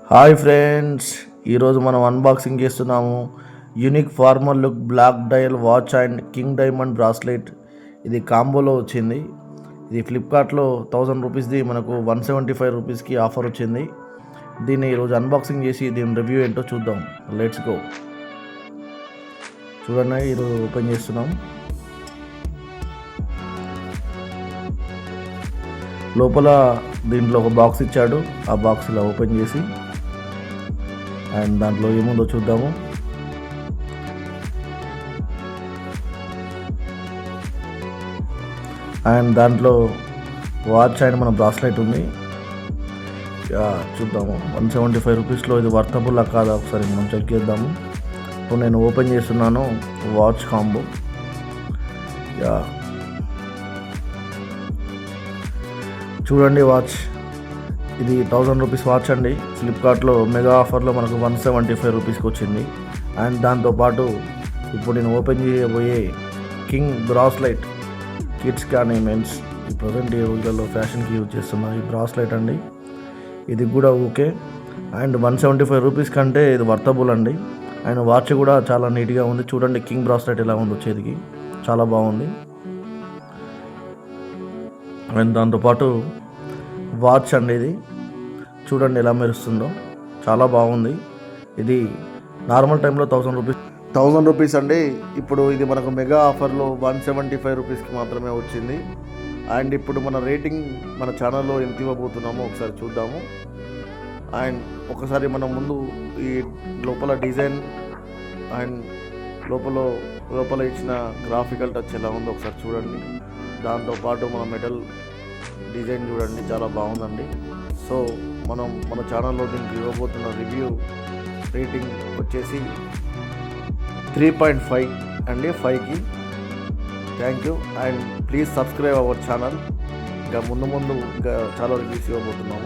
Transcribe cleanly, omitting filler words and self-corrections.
Hi friends, ఈరోజు మనం unboxing చేస్తున్నాము unique formal look black dial watch and king diamond bracelet. ఇది కాంబోలో వచ్చింది. ఇది ఫ్లిప్కార్ట్లో 1000 రూపీస్ది మనకు 175 రూపీస్కి ఆఫర్ వచ్చింది. దీన్ని ఈరోజు అన్బాక్సింగ్ చేసి దీని రివ్యూ ఏంటో చూద్దాం. Let's go. చూడండి, ఈరోజు ఓపెన్ చేస్తున్నాం. లోపల దీంట్లో ఒక బాక్స్ ఇచ్చాడు. ఆ బాక్స్ ఇలా ఓపెన్ చేసి అండ్ దాంట్లో ఏముందో చూద్దాము. అండ్ దాంట్లో వాచ్ అండ్ మన బ్రాస్లెట్ ఉంది. చూద్దాము 175 రూపీస్లో ఇది వర్తబుల్ కాదా ఒకసారి మనం చెక్ చేద్దాము. ఇప్పుడు నేను ఓపెన్ చేస్తున్నాను వాచ్ కాంబో. చూడండి, వాచ్ ఇది 1000 రూపీస్ వాచ్ అండి. ఫ్లిప్కార్ట్లో మెగా ఆఫర్లో మనకు 175 రూపీస్కి వచ్చింది. అండ్ దాంతోపాటు ఇప్పుడు నేను ఓపెన్ చేయబోయే కింగ్ బ్రాస్లెట్, కిడ్స్ కానీ మెన్స్ ఈ ప్రజెంట్ ఈ రోజుల్లో ఫ్యాషన్కి యూజ్ చేస్తున్న ఈ బ్రాస్లెట్ అండి. ఇది కూడా ఓకే. అండ్ 175 రూపీస్ కంటే ఇది వర్తబుల్ అండి. అండ్ వాచ్ కూడా చాలా నీట్గా ఉంది. చూడండి కింగ్ బ్రాస్లెట్ ఎలా ఉందో చేతికి, చాలా బాగుంది. అండ్ దాంతోపాటు వాచ్ అండి, ఇది చూడండి ఎలా మెరుస్తుందో, చాలా బాగుంది. ఇది నార్మల్ టైంలో 1000 రూపీస్ అండి. ఇప్పుడు ఇది మనకు మెగా ఆఫర్లో 175 రూపీస్కి మాత్రమే వచ్చింది. అండ్ ఇప్పుడు మన రేటింగ్ మన ఛానల్లో ఎంత ఇవ్వబోతున్నామో ఒకసారి చూద్దాము. అండ్ ఒకసారి మనం ముందు ఈ లోపల డిజైన్ అండ్ లోపల ఇచ్చిన గ్రాఫికల్ టచ్ ఎలా ఉందో ఒకసారి చూడండి. దాంతోపాటు మన మెటల్ డిజైన్ చూడండి, చాలా బాగుందండి. సో మనం మన ఛానల్లో దీనికి ఇవ్వబోతున్న రివ్యూ రేటింగ్ వచ్చేసి 3.5 అండి, 5కి. Thank you. And please subscribe our channel. ఇంకా ముందు ఇంకా చాలా రివ్యూస్ ఇవ్వబోతున్నాము.